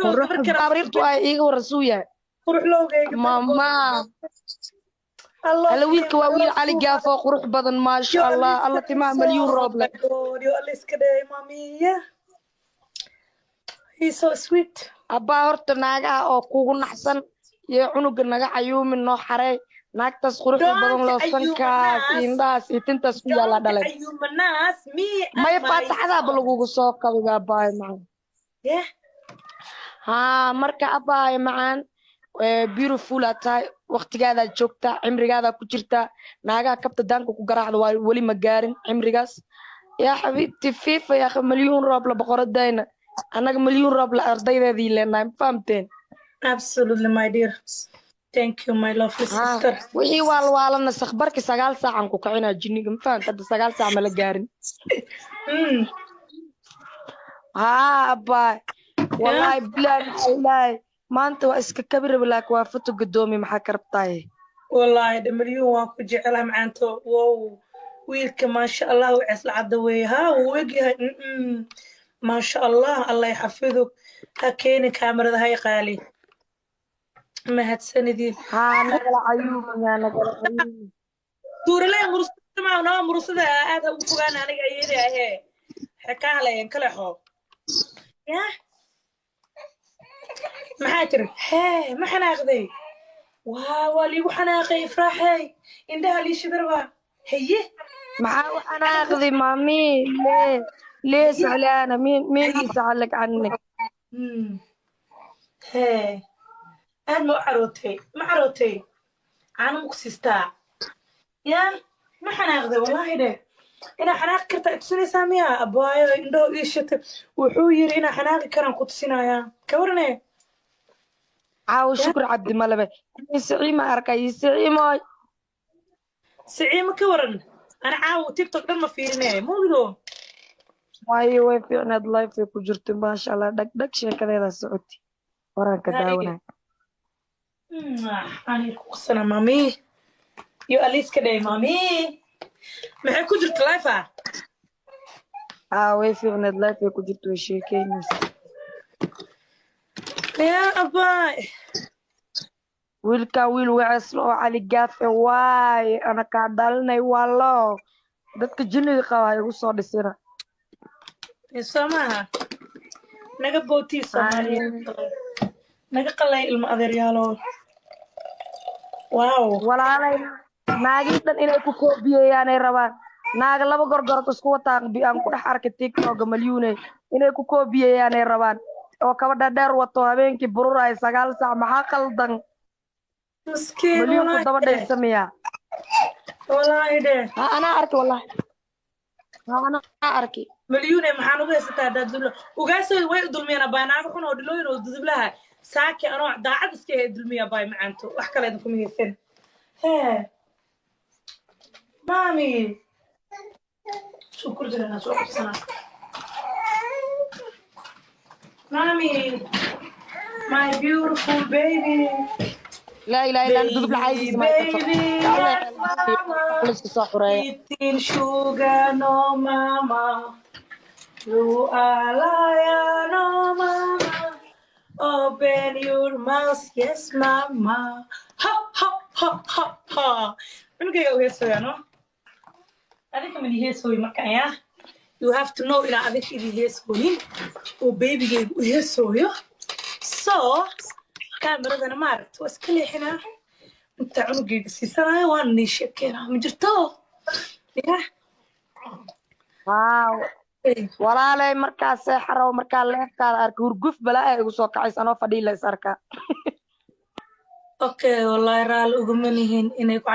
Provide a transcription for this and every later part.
قروح بابريرتو اي ايغو رسويا قروح لوغيغا ماما هلا ويلك ويل علي قافو قروح بدن ما شاء الله الله تمام مليون روبله يو أليس كده مامي he's so sweet abaa horta naagaha oo kugu naxsan iyo cunuga naga cayuumin noo xarey naagtaas quruxda badan loo sankaas indhahaas iyo tintaas ku yaala dhalay maya faataxadaaba lagugu soo kabiga abaay macaan haa marka abaay macaan beautiful aad tahay waqtigaadaad joogtaa cimrigaadaa ku jirtaa naagaha kabta daanka ku garaacda waa weli ma gaarin cimrigaas yaa xabiibti fifa yaa milyuun roob la boqoradayna annaga milyuun roob la ardaydeedii leenahay ma fahamteen absolutely my dear thank you my lovely sister wixii waalwaalana sakhbarki 9 saacan ku kacinaa jinniga ma fahamta hadda 9 saac ma la gaarin haa abaay wallahi bilaay maanta waa iska kabir bilaak waa foto gadoomi maxaa ka rabtaay wallahi de milyuun waan ku jecelahay macaanto wow wiilka maasha allah u cisla cadda weeye haa wuu egyahay ما شاء الله الله يحفظك هكيني كاميرا هاي قالي ما هتسندي ها نقل عيوب يا نقل عيوب دور لي مرصد ما انا مرصد هذا وفقان انا جايين هي حكاها لي كل حو يا ما حاتر هي ما حناقدي واو لي وحناقي افراحي عندها لي شبربا هي ما وحناقدي مامي ليه زعلانة مين يزعلك عنك هي أنا ما عروتي أنا مكسستا يا ما حناخذه والله ده أنا حناخ كرت أتسني سامية أبوايا إنه إيشت وحوير أنا حناخ كرم قدسنا يا كورني عاو شكر عبد الملبي يسعي ما أركا يسعي ماي سعي ما كورن أنا عاو تيك توك لما فيرني مو بدو واي way fiicnaad life ay ku jirto maasha Allah dhag sheekadeeda socoti waranka daawanay ani ku qasana mami yo alice kaday mami maxay ku jirto life way fiicnaad life ay ku jirto sheekeynaysa ya abay wiilka wiil waas oo cali gaafe waay ana ka dhalinay wallo dadka jinniga qaba ay ugu soo dhisina سماها نجا بوتي سماها نجا قلي المقدريالو واو ولا علي ناقيتن إنay ku koobiyayaan rabaan naaga laba gorgorto isku wataan bi aan ku dhex arkay TikTok milyuune inay ku koobiyayaan rabaan oo kaba dheer wato habeenkii bururay 9 saac maxaa qaldan miskiin milyuun ku daba dhaysamaya wallahi de ana arkay wallahi ana arkay مليون محانو هيستا دادلو وغاسو way dulmiyana baanaaga xun oo dhilooyin oo dudublaha saaki anoo daacad iska dulmiya bay macaanto wax kale idin kuma haysan mami shukr jirana soo qabsana mami my beautiful baby لا إله إلا أنت دبل عايز ما eating sugar no mama you are liar no mama open your mouth yes mama ha ha ha ha ha unugayga u heesooya no adinka mani heesooyi marka ya you have to know inaa adinka idin heesooyin oo babygayga u heesooyo so kaameradana maaragta waa iska leexinaa inta cunugayga siisanaayo waan nii sheekeynaa ma jirto ya waaw walaalay markaas xaraw markaa leeftaada arka hurguf balaa ay ugu soo kacays anoo fadhiyo la is arkaa okay wallahi raali uguma nihin inay ku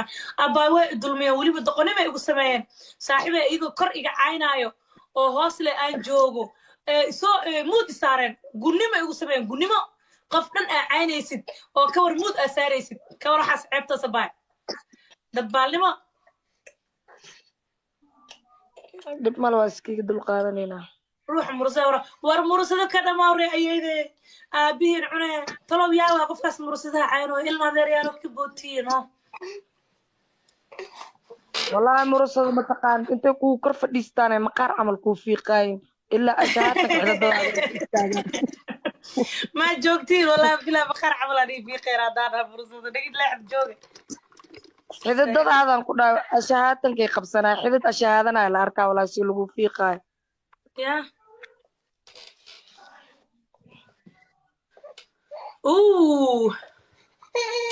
abaa way dulmiyeen weliba doqonimay ugu sameeyeen saaxiibay iyago kor iga caynaayo oo hoos le aan joogo soo muudi saareen gunnimay ugu sameeyeen gunnimo qof dhan aa caynaysid oo ka war muud aa saaraysid ka war waxaas ceebtaasa baay dabbaalnimo dib mal waa iskiga dul qaadanaynaa ruux mursada war mursada ka dhammaawre ayayde aabihiin cune talow yaawaa qofkaas mursadaha cayno ilma adeeryaalo ka bootiino wallahi mursada mataqaan intay kuu kor fadhiistaane maqaar camal kuu fiiqaayin ilaa ashaata kicdadooda istaagaan ما جوكتين والله بلا بخير عمل أنا في خير هذا فرصة نقول لا حد جوك xididadaadan ku dhahay ashahaatankay qabsanaa xidid ashahaadana la arkaa walaa si lagu fiiqaayo يا أوه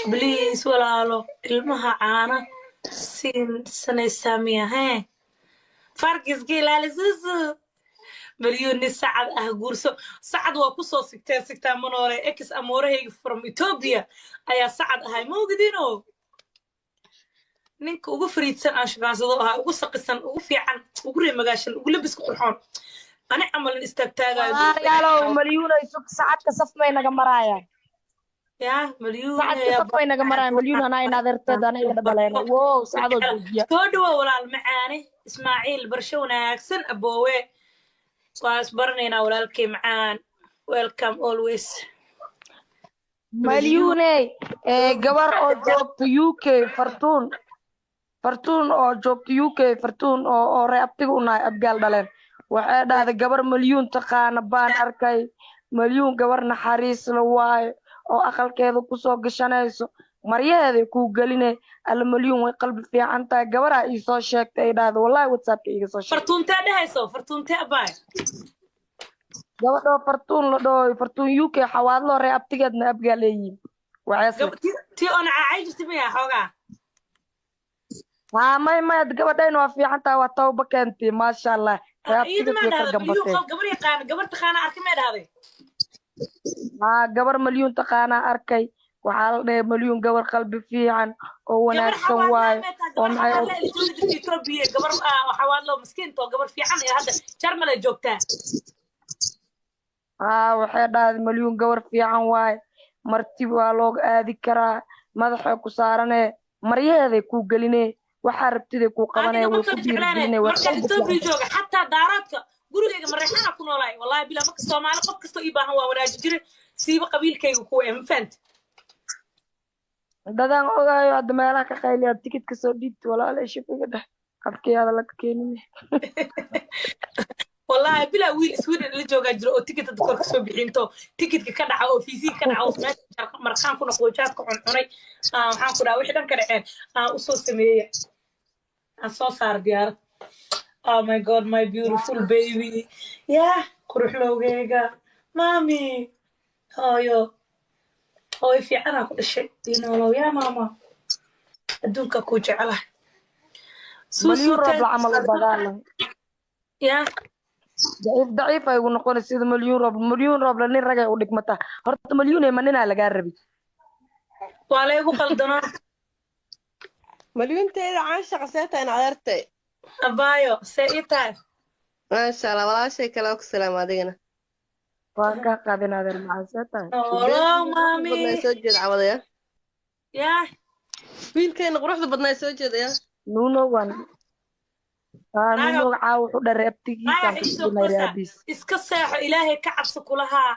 بليز ولا له المها عانة سين سنة سامية هاي فرقس قيل لزوزو مليون سعد أهجورسو سعد وقصو سكتة منورة إكس أموره from إثيوبيا أيا سعد هاي موجودينه نينك ugu fariidsan aan shaqaasado ahaa ugu saqisan ugu fiican ugu reemagashan ugu labis ku qurxoon ani amalan istaagtaagayo yaalow malyuun ay sug saacadka saf may naga maraayaan yaa malyuun saacadka saf may naga maraayaan malyuun anaa in adeerteed anay la dhaleen wow saacadoo joojiya soo dhawow walaal macaane ismaaciil barsho wanaagsan aboowe waa isbaranaynaa walaalkay macaan welcome always malyuuney gabar oo joogto UK fartuun oo joogto UK fartuun oo reebtiga u nahay abgaal dhaleen waxay dhahday gabar malyuun taqaana baan arkay malyuun gabar naxariis la waayo oo aqalkeeda kusoo gashanayso maryaheeda kuu gelinay alla malyuun way qalbi fiican tahay gabaraa ii soo sheegtay ay dhahday wallahi whatsappka iiga soo sheegtay fartuuntee dhehayso fartuuntee abaay gabadhoo fartuun la dhahoy fartuun UK xawaadloo reebtigeedna abgaal leeyihiin waxay tii oo nacaacay jirtay miyaa xoogaa ما gabadhayna waa fiican tahay waa tawba keentay maasha allah iyada ma dhahday malyuun qof gabar yaqaan gabar taqaana arkay ma dhahday gabar malyuun taqaana arkay waxaa la dhahay malyuun gabar qalbi fiican oo wanaagsan waayo oo maxay Ethiopia gabar xawaadlo miskiinto gabar fiican ee hadda Jarmal joogtaa waxay dhahday malyuun gabar fiican waayo marti waa loo aadi karaa madaxa ku saaranee maryaheeday ku gelinee waxaa rabtida ku qabanay way ku diirdiinay marka Ethiopia jooga xataa daaraadka gurigeyga mareexana ku noolaay wallahi bila marka Soomaali qof kasto ii baahan waa wanaaji jiray siiba qabiilkayga ku infant dadan ogaayo hadda meelaha ka qayliya tikidka soo dhiibta walaal shifiga dheh afkeeda la keenin والله بلا ويل سويد اللي جوجا جرو تيكت دكتور كسو بixinto tikitka ka dhaca oo fiisi ka dhaca oo meesha markaan ku noqdo jaadka cunay waxaan ku dhaw wixii dhan ka dhaceen u soo sameeyay aan soo saar diyaar oh my god my beautiful baby yeah qurux lowgeega mami hooyo hooy fiican aan ku dhashay diinoolow yaa mama adduunka ku jecelahay malyuun roob la camal u badaalan yeah ضعيف ay ugu noqonaysaa sida malyuun roob la nin ragay u dhigmata horta malyuun ee manina laga rabi waa la igu qaldano malyuunteeda caan shaqaseeta in adeertay abaayo see ii tahay maasha allah walaashay kale oo ku salaam adigana waa ka qaadin adeer macaaseta hello mami soo jeed cawadaya yaa wiilkeena quruxda badnaa soo jeedaya nuuno wan nuuno caaw wuxuu dharay abtigiisa iska seexo ilaahay ka cabsi kulahaa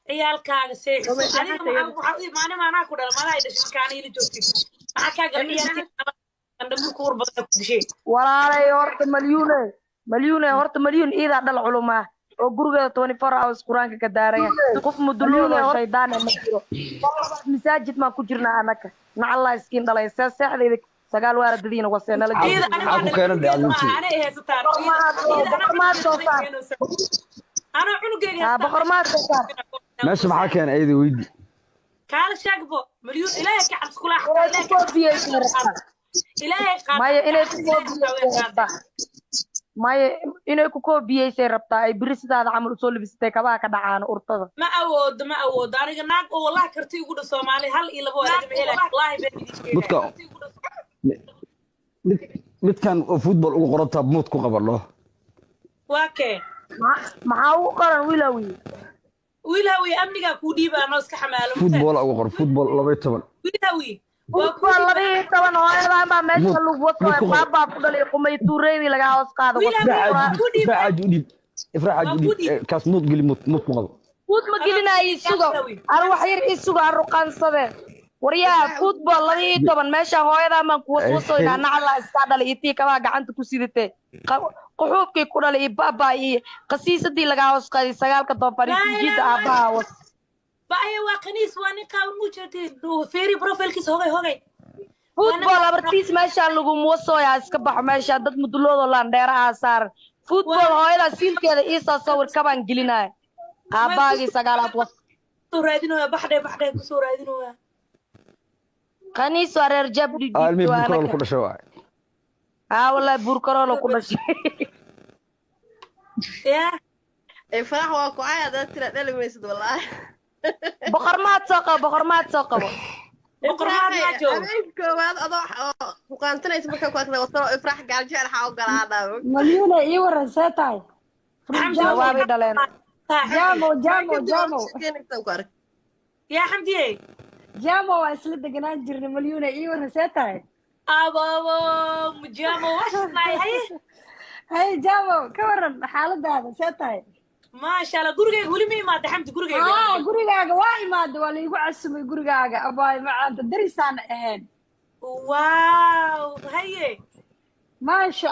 ciyaalkaaga seexo adiga waxaa u imaanay maanaa ku dhala madaa dhashay kaana ila joogtid maxaa kaa gabdhiyaandhamu kuur badan ku dishay walaalay horta malyuune horta malyuun iidaa dhal culumaa oo gurigeeda 24 hours quraanka ka daaraya qof mudulooda shaydaan ma jiro masaajid ma ku jirnaa anaka nacalla iskiin dhalay seexdeeda sagaal waaradadiina waseenala jeedo aku keenan dhacdintii ana heesataan ana cunugeyga boqormaad soosaar meesha maxaa keenay ayada weydi kaala sheegbo malyuun ilaahay ka cabsi kula ilaahay qaad maya inay ku koobiyeysay rabtaa ay biri sidaada camal usoo libisatay kabaha ka dhacaan urtada ma awoodo aniga naag oo wallahi karti ugu dha Soomaali hal iyo labo walaga helay wallahi been mudka midkan oo football ugu qoranta mud ku qabano waa kee maxaa ugu qoran wiilhawi amniga ku dhiibaano iska xamaalo football ugu qor football 12 wiilhawi waa labay taban oo ayada ma meesha lagu wato baaba ku dhalay qumay tuureedi laga hoos qaado ifraax kaas mud geli mud ku qabo mud ma gelinay sugo ar wax yar isugo ruqansade wariyaa football 12 meesha hooyada ma ku wasoo ina nacala iska dhalay intii kaba gacanta ku siditay quxuubkii ku dhalay baaba iyo qasiisadii laga hoos qaaday sagaalka doofar jid aabaha was baya waa qaniis waa nin qaawan muu jirtay feeri profilkiis hogay football abartiis meeshaan lagu muusooyaa iska baxo meesha dad muduloodo laandheeraha saaran football hooyada siilkeeda iisoo sawir kabaan gelinaya aabbaagii sagaalaad was soo raadinooya baxdhe kusoo raadinooya qaniis waa reer jabdi almi buurkarool ku dhashay waay wallahi buurkaroolo ku dhashay ya farax waa ku cay hadaad tira dhali maysid wallaahi boqor maad soo qabo habeenka koowaad adoo ku qaantanaysa markaa ku akda wasaro ifraax gaaljecel waxaa ogolaadhaa مليونة إيورا ساتاي jawaabay dhaleen جامو ya xamdiye جامو واسلة دقنان جرني مليونة إيورا ساتاي abo mujamo washnay haye هاي جامو كورن حالة هذا ساتاي maasha Allah gurigeyga weli ma imaada xamdi gurigeyga gurigaaga waa imaada waa laygu casumay gurigaaga abaay macaanta darisaan ahayn waaw haye maasha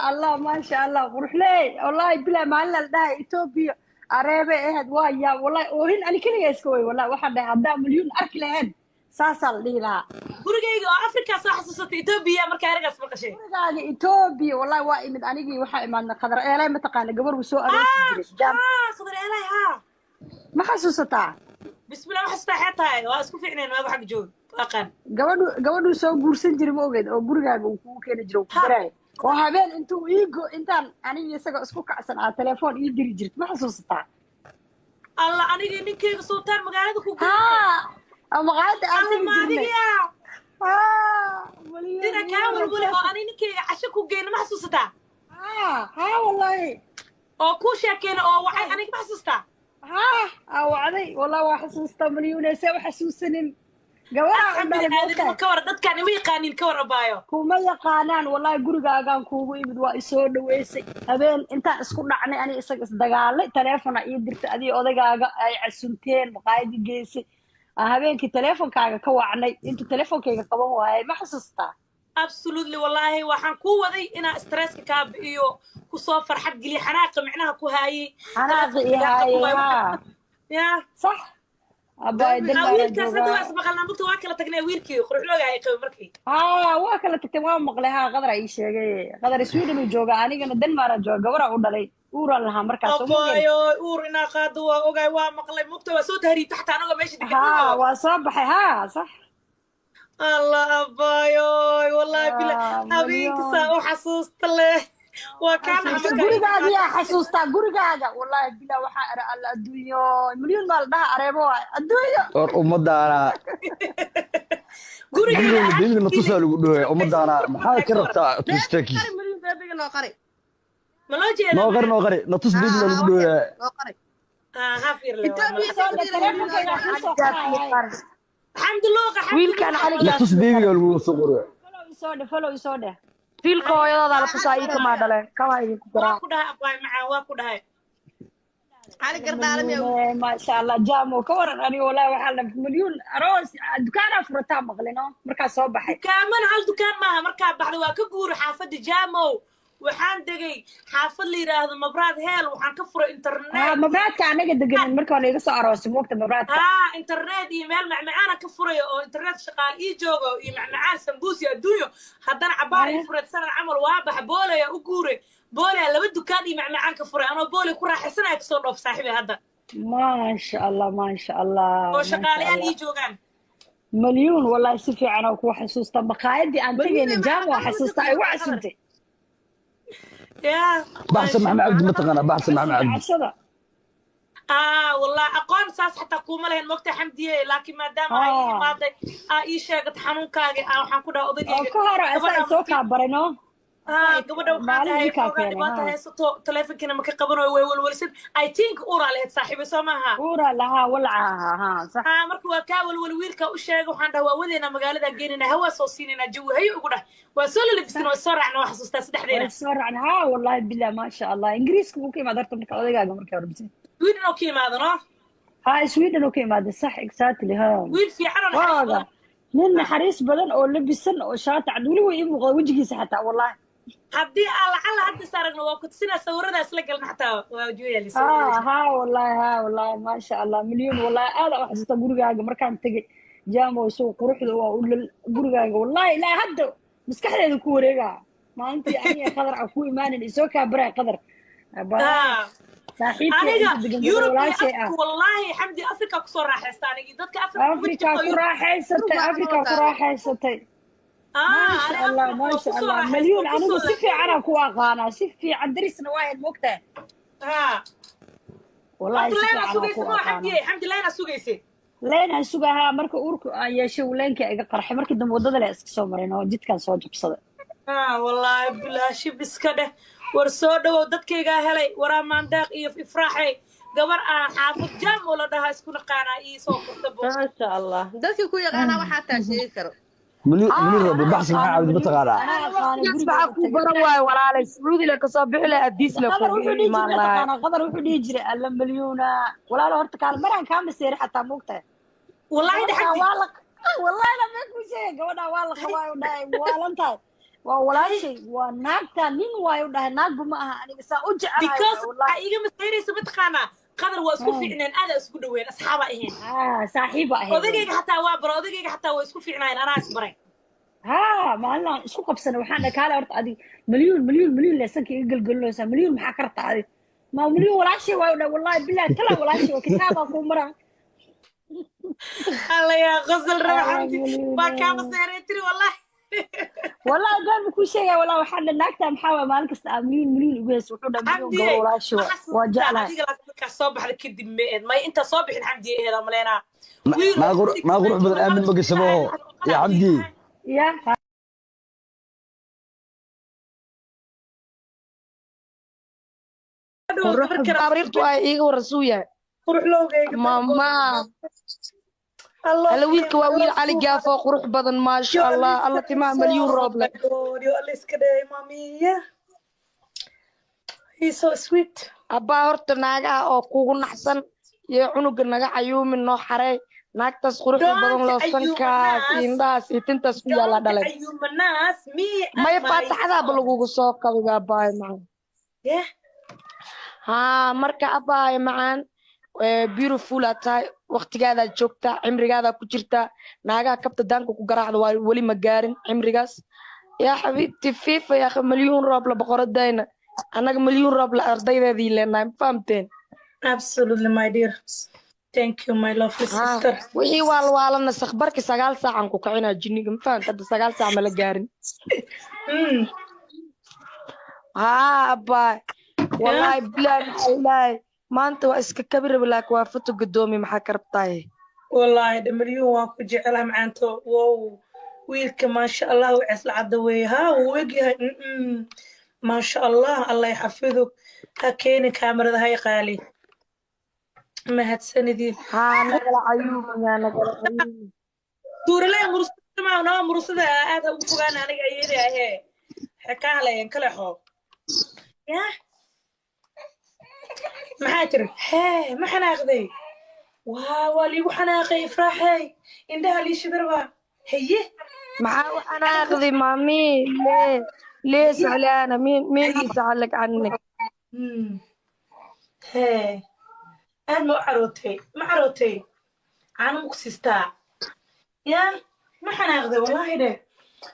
allah quruxley wallahi bilaa maalin la dhahay Ethiopia areebe ahayd waa yaa wallahi oohin ani kaliya iska way wallahi waxaan dhahay haddaa milyan arki lahayn saasaan dhihi lahaa gurigeyga oo Afrika soo xasuusatay Ethiopia markaa eragaas maqashay gurigaaga Ethiopia wallahi waa imid anigii waxaa imaadna qadar eelay ma taqaana gabar uu soo aroosi jiray qadar eelay ha ma xasuusataa bismillah waxa saxaatay waa isku fiicneen waa xaq joog aqaan gabadhu soo guursan jiray ma ogeed oo gurigaaga uu kugu keeni jiray ku daray oo habeen intaan aniga isaga isku kacsan telefoon ii diri jirtay ma xasuusataa Allah aniga ninkeyga sultaan magaalada ku ama qaada dina kaa walwale oo ani ninkeyga casho ku geeyna ma xasuusataa wallahi oo ku sheekeena oo waxay aniga ma xasuustaa wacday wallahi waa xasuustaa milyuunayse u xasuusanin gabadha ka war dadkaan ima yaqaanin ka war abaayo kuma yaqaanaan wallahi gurigaagaan kuugu imid waa isoo dhaweysay habeen intaan isku dhacnay ani isaga isdagaalay teleefona ii dirtay adii odagaaga ay casunteen maqaayadii geysay habeenkii teleefonkaaga ka wacnay intuu teleefonkayga qaban waayay ma xasuustaa absolutely wallahi waxaan ku waday inaa stresska kaa bi'iyo ku soo farxad geliyo xanaaqa micnaha ku haayay ya sax wiilkaas hadda waa ismaqalnaa mugta waa kala tagnay wiilkii quruxlooga ay qabay markii waa kala tagtay waa maqlay qadar ii sheegay qadar Sweden uu jooga anigana Denmark jooga gabara u dhalay uuran lahaa markaas uur inaa qaado waa ogaay waa maqlay mugta waa soo tahriibtay xataa anaga meesha degan waa soo baxay sax الله أبايوي والله بلا أبيك ساو حسوست له وكان gurigaaga yaa xasuustaa gurigaaga wallahi bila waxa ara alla adduunyo milyan maal dhaha areebo adduunyo or ummadaana gurigaaga diidna tusaa lagu dhahay ummadaana maxaa ka rabtaa tustaaki milyan beebiga noo qari ma loo jeedaa noo qari na tus diidna lagu dhahay noo qari hafir le الحمد لله wiilkan na tus diidna lagu soo qoray follow isoo dheh wiilka hooyadooda la tusaayi kama dhaleen kama idin ku daraa ku dhahay abay macaan waa ku dhahay cali gardaalam ya ma sha Allah jaamo ka waran ani wallahi waxa la milyan aroos dukaan furata maqlino marka soo baxay kaaman hal dukaan maaha marka baxdo waa ka guur xaafada jaamo waxaan degay xaafad la yiraahdo mabraad heel waxaan ka furay internet mabraadka anaga degan marka aan iga soo aroos moogta mabraadka internet iyo meel macmacaan ka furay oo internet shaqaal ii joogo iyo macmacaan sambuusi adduunyo haddana cabaar ii furay sanan camal waa bax boolaya u guuray boolaya laba dukaan iyo macmacaan ka furay anoo boolay ku raaxaysanay ka soo dhoof saaxiibay hadda ma sha Allah oo shaqaalayaal ii joogaan milyan wallahi si fiican oo ku xasuusta maqaayadii aan tagayna jaamo xasuusta ay wax suntay يا بحسن محمد عبد متقنا بحسن محمد عبد والله أقول ساس حتى قوم لهن وقت حمدية لكن ما دام هاي ماضي إيشة حنون كاجي أو حنكودا أضيق كهرة أسا سوكا برينو قبل وقتها هي قبلها تلفون كنا مك قبلنا والولسد I think أورا له صاحب سماها أورا لها ولعها صح مركوا كاول والويل كأشياء وحنا وودينا مقالة جينا هوا صوصينا جو هي وقوله وصل اللي بسنا وصرعنا وحسوس تسدحدينا وصرعنا والله بالله ما شاء الله إنجليز ممكن ما درت منك أضيق مركوا رمزي سويدن أوكي ماذا سويدن أوكي ماذا صح إكساتلي ويل في حنا nin naxariis badan oo labisan oo shaati cad wali way imuuqda wajigiisa xataa wallahi haddii aan lacala hadda saaragno waa ku tusinaa sawiradaas la galna xataa waa jooya ها والله ها والله ما شاء الله مليون والله هذا واحد gurigaaga markaan tagay jaamo soo quruxda waa u gurigaaga wallahi ilaa hadda maskaxdeeda ku wareegaa maalintii aniga qadar aan ku imaanin isoo kaa baray qadar saaxiibkay aniga inta degan Europe walaashay ah wallahi xamdi Afrika ku soo raaxaystaa aniga dadka Afrika ku raaxaysatay Afrika ku raaxaysatay ما شاء الله ما شاء الله مليون أنا سيفي أنا كواقانا سيفي عدريسنا واحد مقطع والله سيفي أنا كواقانا حمد لنا سوقيسي لين سوقها مركو أوركو يا شو لين كي قرح مركو دم وضد لا سومرين هو جد كان صوت بصدق والله بلا شي بس كده ورسود ودد كيغا هلي ورا مانداق iyo ifraaxay gabar aan xaafid jaam wala dhaha isku naqaana ii soo qortay ما شاء الله dadkii ku yaqaana waxa taa sheegi karo منير ربي بحث معاه عاود بتقالا maxaa ku baran waayo walaalay sacuudi la ka soo bixi lahaa hadiis la قدر ku وحدي imaan جري lahaa أنا قدر وحدي جري ألا مليونة ولا له هرت كان مرة كان بسير حتى مقطع والله ده حمدي والله لما يكون شيء قونا والله خواي وداي والله ولا شيء وناقتا مين واي وداي ناق بماها أنا بس أوجع because iga masayiraysa mataqaana qadar waa isku fiicneen aad isku dhaweyn asxaaba ahayn صاحبة هي odagayga xataa waa baro odagayga xataa waa isku fiicnaan anaa isbaray ها ما لنا اسكو قبسنا وحنا كاله هرت ادي مليون لسنك يقلقلوسا مليون maxaa ka rabtaa adi ما مليون ولا شيء والله بالله تلا ولا شيء كتابه كو مرا الله يا غزل ربح حمدي ما كان مسيرتي والله والله قال كل شيء والله وحنا ناقتا محاوله مالك مليون ويس وحنا مليون ولا شيء وجعلها ka soo baxda kadib may inta soo bixin xamdi eeda maleena ما قروح بدل آمن بقي سبوه يا عبدي يا abriirtu ay iiga warasuu yahay qurux lowgayga mama hala wiilka waa wiil cali gaafo qurux badan maasha allah alla timaha malyuun roob leh iska dheey mamiya he's so sweet abbaa horta naagaha oo kugu naxsan iyo cunuga naga cayuumin noo xarey naagtaas quruxda badan loo sankaas indhahaas iyo tintaas ku yaala dhalay maya faataxadaaba lagugu soo kabiga abbaay macaan haa marka abbaay macaan beautiful aad tahay waqtigaadaad joogtaa cimrigaadaa ku jirtaa naagaha kabta daanka ku garaacda waa weli ma gaarin cimrigaas yaa xabiibti fifa yaa malyuun roob la boqoradayna annaga malyuun roob la ardaydeedii leenahay ma fahamteen absolutely my dear thank you my lovely sister wixii waalwaalana sakbarki 9 saacan ku kacinaa jinniga ma fahamta hadda 9 saac ma la gaarin haa abbaay wallahi bilaahi maanta waa iska kabir laakiin waa foto gadoomi maxaa ka rabtaa wallahi dhamalyuun waan ku jecelahay macaanto wow wiilka maasha allah uu cisla cadda weeye haa wuu egyahay maasha allah allah yaxafiduk ha keeni kaamarada hay qaali mahadsanidin haa nagala cayuuma duuraley murusada aad ha ugu fogaan aniga ayada ahee xekaalayan kale xoo yah maxaa tiri hee ma xanaaqday waa liigu xanaaqay ifraaxey indhaha lii shidarba haye maxaa u xanaaqday maami lee saclaana meen ii saclag cannig hee aad ma carootay caano ma ku siistaa yaa ma xanaaqday wallaahi dhe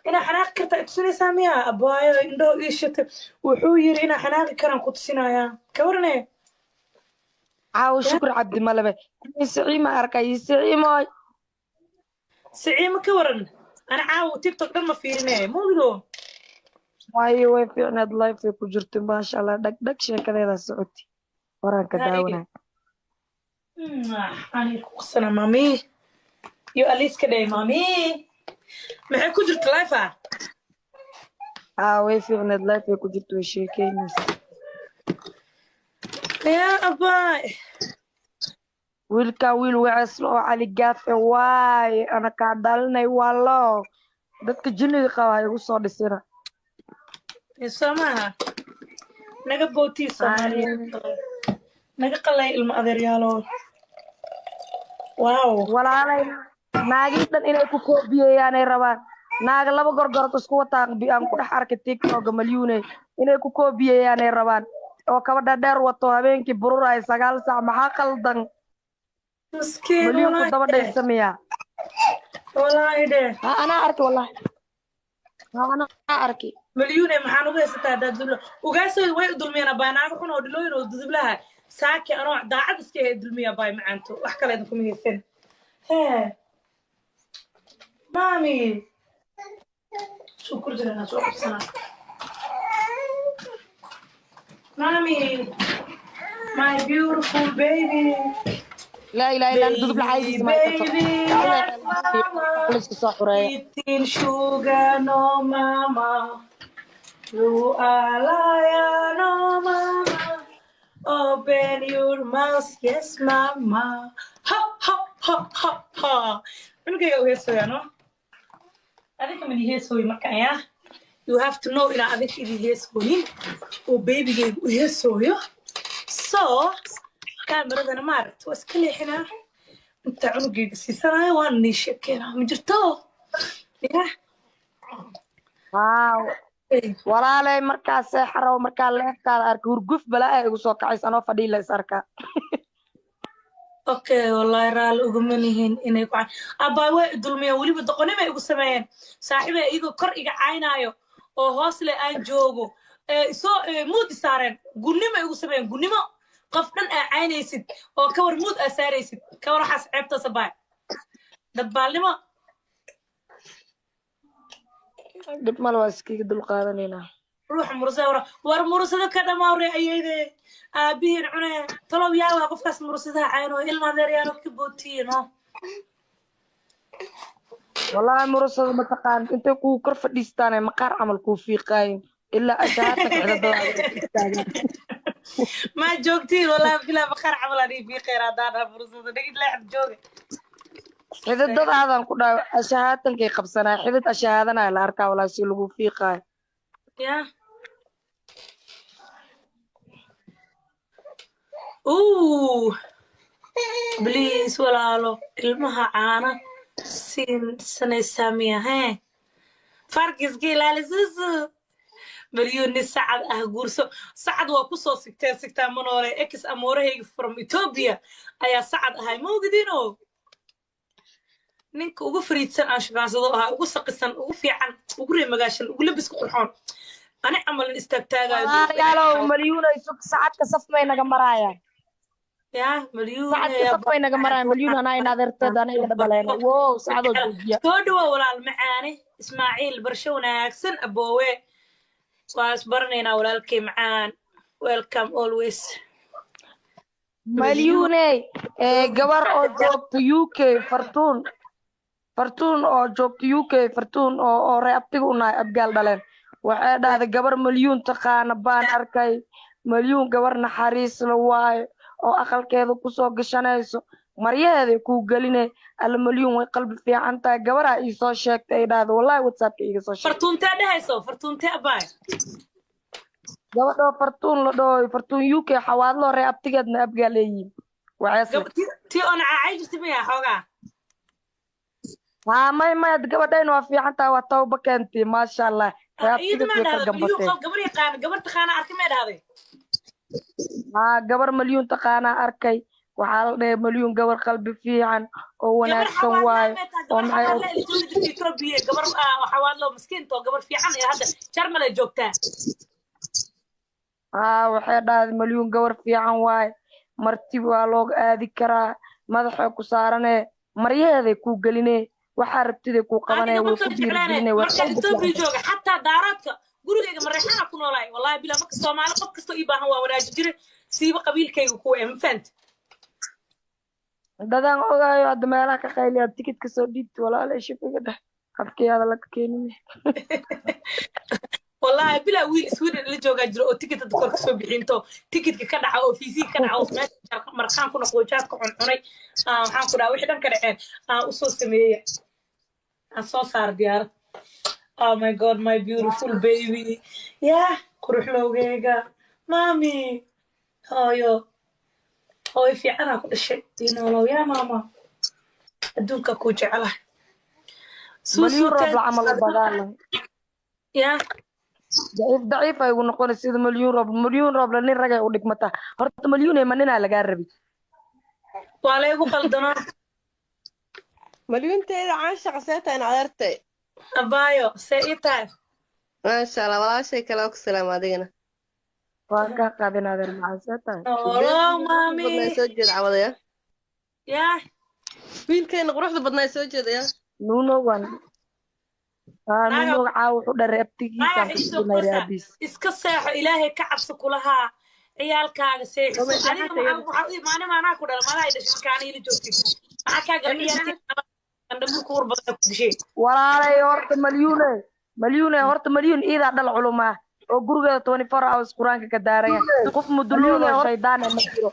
inaa xanaaqi kartaa tusinaysaa miya abaayo indhaho ii shatay wuxuu yiri inaa xanaaqi karaan ku tusinayaa ka warane caawo shukur cabdi malabe siciima arkay siciimoy siciima ka waran ana caawo tiktok dhan ma fiirine muugido waayo way fiicnaad life ay ku jirto maasha allah dhagdhag sheekadeeda socoti waraan ka daawanay ani ku qasana mami yo aliska day mami maxay ku jirto life way fiicnaad life ay ku jirto way sheekeynaysa يا أباي wiilkan wiil waceslo oo cali gaafe waaye ana kaa dhalinay wallo dadka jinniga qaba igu soo dhisina soomaha naga bootii soomaaliya naga qalay ilmo adeeryaalo waaw walaalay naagii dhan inay ku koobiyeeyaanay rabaan naaga laba gorgorod isku wataan aan ku dhex arkay tiktoka malyuuney inay ku koobiyeeyaanay rabaan oo kaba dhadheer wato habeenkii bururaay 9 saac maxaa qaldan مسكين malyuunku والله daba dhaysamiyaa والله ده ha anaa arki wallahi ha anaa arki مليون maxaan uga haysataa dadlo ugaasoo way dulmiyana baanaaga xun oo dhilooyin oo dudublaha saaki anoo daacad iska hay dulmiya bay macaanto wax kale idin kuma haysan hee mami shukur jirana soo qabsana mami my beautiful baby laa ilaaha illa anta dudub laxaysiisa ma haysato isku soo xureeya eating sugar no mama you are liar no mama open your mouth yes mama ha ha ha ha ha unugayga u heesooya no adinka midi heesooy marka ya you have to know inaa adinka idi heesooyin oo babygayga u heesooyo so kaameradana maaragta waa iska leexinaa inta cunugayga siisanayo waan nii sheekeenaa ma jirto ya waaw walaalay markaa seexarow markaa leefkaada arkay hurguf balaa igu soo kacays anoo fadhii la is arkaa okay wallahi raali uguma nihiin inay ku abbaay way dulmiyeen weliba doqonimo ay igu sameeyeen saaxiibay iyagoo kor iga caynaayo oo hoosle aan joogo soo muud isaareen gunnimo ay igu sameeyeen gunnimo qof dhan aa caynaysid oo ka war muud aa saaraysid ka war waxaas ceebtaas abbaay dadbaalnimo dhib male waa iskiga dulqaadanaynaa ruuxa murusada war murusada ka dhamaawre ayayde aabihiin cune talow yaawa qofkaas murusadaha cayno ilma adeeryaano ka bootiino wallahi murusada mataqaan intay kuu kor fadhiistaanay maqaar camal kuu fiiqaayin ilaa ashaata cidadada ما جوكتي والله بلا بخير عمل أنا في خير هذا فرصة نقول لا حد جوك xididadaadan ku dhaw ashahaatankay qabsanaa xidid ashahaadana la arkaa walaa si lagu fiiqaayo يا أوه بليز ولا له المها عانة سنة سامية ها فرق سكيل على زوزو مليون سعد أهجورسو سعد وقصو سكتان منوري إكس أموره from Ethiopia أيا سعد هاي موجودينه ninka ugu fariidsan aan shaqaansado ahaa ugu saqisan ugu fiican ugu reemagaashan ugu labis ku qurxoon ani camal istaagtaagayo walaalayaalow malyuunay sug sacadka saf may naga maraayaan ya malyuun sacadka saf may naga maraayaan malyuun anaa in adeerteeda ana iga dhabalayna wow sacadoo joojiya soo dhawo walaal macaane ismaaciil barsho wanaagsan aboowe waa isbaranaynaa walaalkay macaan welcome always malyuuney gabar oo joogta UK fartuun oo joogta UK fartuun oo reebtiga u nahay abgaal dhaleen waxay dhahday gabar malyuun taqaana baan arkay malyuun gabar naxariis la waayo oo aqalkeeda kusoo gashanayso maryaheeday kuu geline alla malyuun way qalbi fiican tahay gabaraa ii soo sheegtay ay dhahday wallahi whatsappka iiga soo sheegtay fartuuntee dhehayso fartuuntee abaay gabadhoo fartuun la dhahoy fartuun UK xawaadloo reebtigeedna abgaal leeyihiin waxaasle tii oo nacacay jirta miyaa xoogaa ها ما gabadhayn waa fiican tahay waa tawba keentay maasha allah reebtigeed ka gambatay gabar yaqaan gabar taqaana arkay ma dhahday gabar malyuun taqaana arkay waxaa la dhahay malyuun gabar qalbi fiican oo wanaagsan waayo oo maxay Ethiopia gabar xawaadlo miskiinto gabar fiican ee hadda Jarmal ay joogtaa waxay dhahday malyuun gabar fiican waayo marti waa looga aadi karaa madaxa ku saaranee maryaheeday kuu gelinee waxaa rabtida ku qabanay way ku diirgelinay marka Ethiopia jooga hatta daaradka gurigeyga mareexana ku noolaay wallahi bila marka Soomaali qof kasto ii baahan waa wanaajin jiray siiba qabiilkayga ku ee mafant dadaan ogaayo hadda meelaha ka qayliya tikidka soo dhiibta walaal shifiga dheh afkeeda la keenay wallahi bila wiil Sweden la jooga jiro oo tikidka dadka soo bixinto tikidka ka dhaca oo fiisi ka dhaca oo meesha markaan ku noqdo jaadka cunay waxaan ku dhaaway wixii dhan ka dhaceen u soo sameeyay so saar diyaarad oh my god my beautiful baby yeah qurux lowgeyga mami hooyo hooyo fiicana ku dhashay diinoolow yaa mama adduunka ku jecelahay مليون روب suusuuteen العمل البدال yaa ضعيف ay ugu noqonaysa sida مليون روب la nin ragay u dhigmata horta مليون ma ninaa lagaa rabi waa laygu qaldanaa مليونتيدا عاشق سيتا إن عذرتي abaayo see ii tahay ما شاء الله والله شيء كلاك السلام علينا waan ka qaadin adeer maxaa tahay noloo بدنا maami يسجل عوض يا yaa ويل كاين قروح بدنا يسجل يا nuno wan nuno caaw wuxuu dharay abtigiisa naga iisoo kosa iska seexo ilaahay ka cabsi kulahaa ciyaalkaaga seexo adiga waxaa imaanima anaa ku dhala madaa dhashay markaana ila joogtid maxaa kaa gala ciyaalkandhamuka warbada ku dishay walaalay horta مليون horta مليون iidaa dhal culumaa oo gurigeeda 24 hours quraanka ka daaraya qof mudulooda shaydaan ma jiro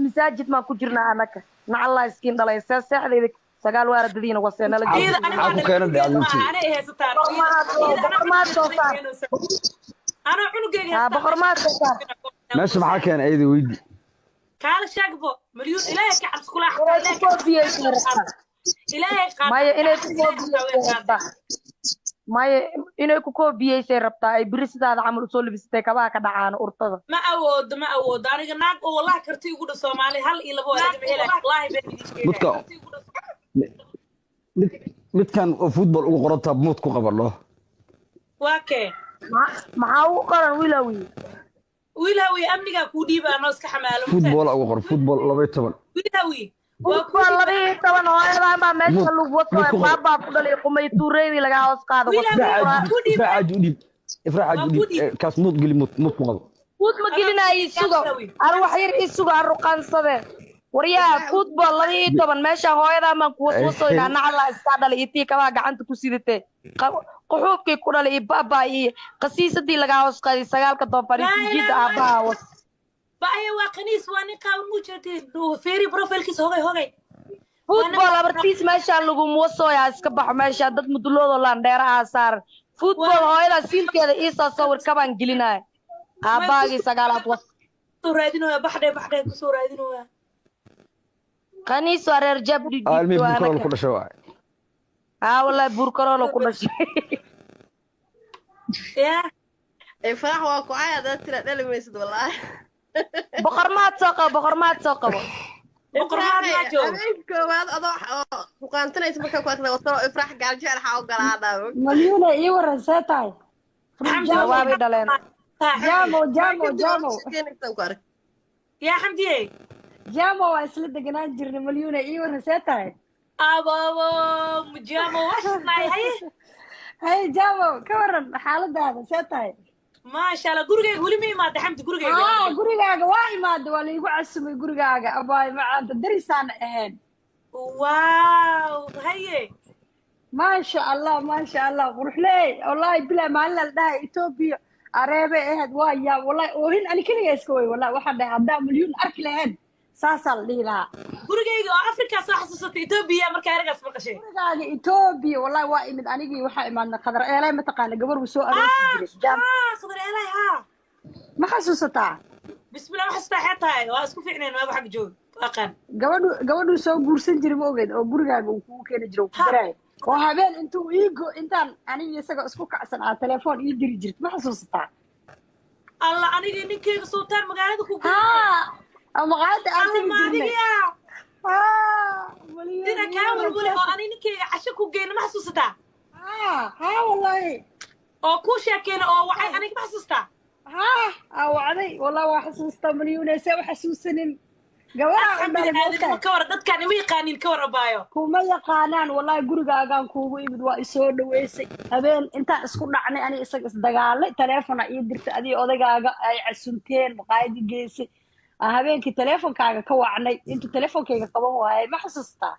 masaajid ma ku jirna anaka nacalla iskiin dhalay seexdeeda sagaal waaradadiina waseena la jeedo Aku kena deh anjing. ana heesataan ana cunugeyga boqor ma soo Meesha maxaa keenay ayada weydi. kaala shaagbo مليون ilaahay ka cabsi kulahaa ilaahay qaad maya inay ku koobiyeysay rabtaa ay biri sidaada camal usoo libisatay kabaha ka dhacaan urtada ma awoodo aniga naag oo wallahi karti ugu dha Soomaali hal iyo labo walaal ma helay wallahi been idin Mudka midkan oo football ugu qoranta mud ku qabalo. waa kee maxaa u qoran wiilhawi amniga ku dhiibaa iska xamaalo Football ugu qor football 12. wiilhawi waa ku labay toban oo ayada baa meesha lagu wato baaba ku dhalay qumay tuureeyay laga hoos qaado Ifraax udib kaas mud gali mud ku qabo. foot ma gelinay sugo ar wax yar isugo ruqansade wariyaa football 12 meesha hooyada ma ku wasoo ina nacala iska dhalay intii kaba gacanta ku sidate qaxoobkay ku dhalay baaba iyo qasiisadii laga hoos qaaday sagaalka doonfariisiida aabaa was baayo waa qaniis waa nin qaawin mu jirtay feeri profilkiisa hogay football abartiis meesha lagu muusooyaa iska baxo meesha dad muduloodo laan dheeraha saar football hooyada siilkeeda isa sawir kabaan gelinay aabaagi sagaalaad was soo raadinaya baxday ku soo raadinaya qaniis waa reer jabdi Almi buurkaro ku dhashay waay. wallahi buurkaro ku dhashay yaa إفراح وقعي هذا ترى ده اللي ميسد والله boqor maad soo qabo boqormaad ma joogo كواد أضح وقانتنا يسمى كواد وصلوا إفراح قال جاء الحاو قال هذا مليون إيه ورثتها jawaabi dhaleen yaa xamdiye جامو واسلد جنان جرن مليون إيه ورثتها ababo mujamo washnay hay هاي جامو كورن حالة هذا ستها ما شاء الله gurigeyga wali ma imaada xamdi gurigeyga gurigaaga waa imaada waa laygu casumay gurigaaga abaay macaanta darisaan ahayn waaw haye maasha allah quruxley wallahi bilaa maalin la dhahay Ethiopia areebe ahayd waa yaa wallahi oohin ani kaliya iska way wallahi waxa dhahay hadaa milyan arki lahayn saasal dhiilaa gurigeyga oo Afrika soo xasuusatay Ethiopia markay aragas maqashay gurigaaga Ethiopia wallahi waa imid anigii waxa imaadna qadar eelay ma taqaan gabar uu soo aroos jiray qadar eelay ha ma xasuusataa bismillah wax saxaatay waa isku fiicneen ma waxa joog aqaan gabadhu soo guursan jiray ma ogeed oo gurigaaga uu ku keenay jiray ku daray oo habeen intuu iigo intaan aniga isaga isku kacsan aan telefoon ii diri jirtay ma xasuusataa allah aniga ninkeyga sultaan magaalada ku ama qaada aan jirnay maliyan dina kaawar wali oo ani ninkeyga casho ku geeyna ma xasuusataa wallahi oo ku sheekeena oo waxay aniga ma xasuustaa wacday wallahi waa xasuustaa maliyuunaysa wax xasuusanin gabadha kawar dadkaan ima yaqaanin kawar abaayo kuma yaqaanaan wallahi gurigaagaan kuugu imid waa isoo dhaweysay habeen intaan isku dhacnay ani isaga isdagaalay teleefona ii dirtay adii odagaaga ay casunteen maqaayadii geysay habeenkii teleefonkaaga ka wacnay intuu teleefonkayga qaban waayay ma xasuustaa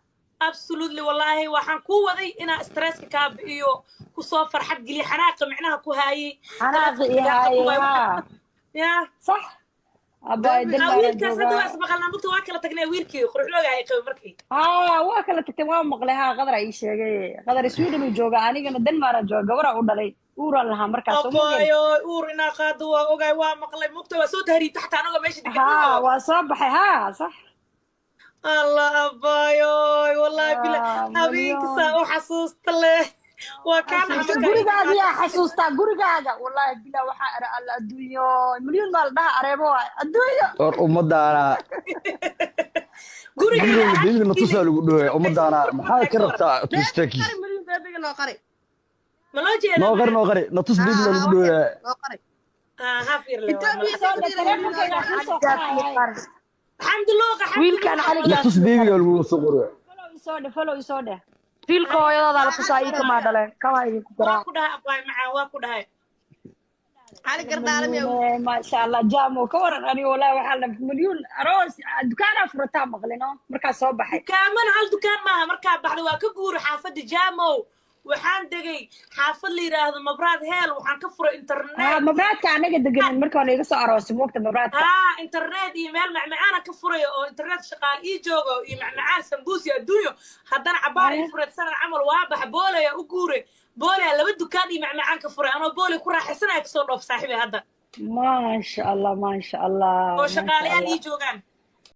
absolutely wallahi waxaan ku waday inaa stresska kaa bi'iyo kusoo farxad geliya xanaaqa micnaha ku haayay ya sax wiilkaas hadda waa ismaqalnaa mugta waa kala tagnay wiilkii quruxloogahay qabo markii waa kala tagtay waa maqlay qadar ii sheegay qadar Sweden uu jooga anigana Denmark jooga gabadha u dhalay uuran lahaa markaas oo uur inaa qaado waa ogaay waa maqlay mugta waa soo tahriibtay xataa anaga meesha degan waa soo baxay sax الله أبايوي والله بلا هبينك مليون ساعة وحسوست له وكان xasuusta عمك gurigaaga yaa xasuustaa gurigaaga wallaahi bilaa waxaa ara alla adduunyo milyan baa la dhaha areebo waay adduunyo war ummadaana guriga gurigooda deebiga natusaa lagu dhawaya ummadaana maxaa ka rabtaa tustakiis qari milyan beebiga noo qari ما لو جينا noo qari natus deebiga lagu dhawaya noo qari هافير له Ethiopia soo dhe taleefonkayga kuu soo qoraya الحمد لله الحمد wiilkan لله caligaas natus deebiga lagu soo qoraya follow isoo dheh wiilka hooyadooda la tusaa ii kamaa dhaleen kamaa idinku daraa واكو ده أباي معاه واكو ده cali gardaalam yaa مليون ما شاء الله جامو كورن أنا والله وحلا مليون أروس دكان فرتا مغلنا مركز صباحي كمان هل دكان ما مركب بعد واكبور حافظ جامو وحان دقي حافظ لي هذا مبراد هيل وحان كفر انترنت مبرات كان نقد دقن مركز اللي يقص أروس وقت مبرات انترنت ايميل مع معانا كفري او انترنت شغال اي جوجو اي مع معاه سمبوسي ادويو هدنا عباري فرد سنه عمل وابح بوله يا اقوري بوله لو دكان اي مع معاه كفري انا بوله كو راحسنا كسو دوف صاحبي هذا ما شاء الله ما شاء الله oo shaqaalayaal ii joogaan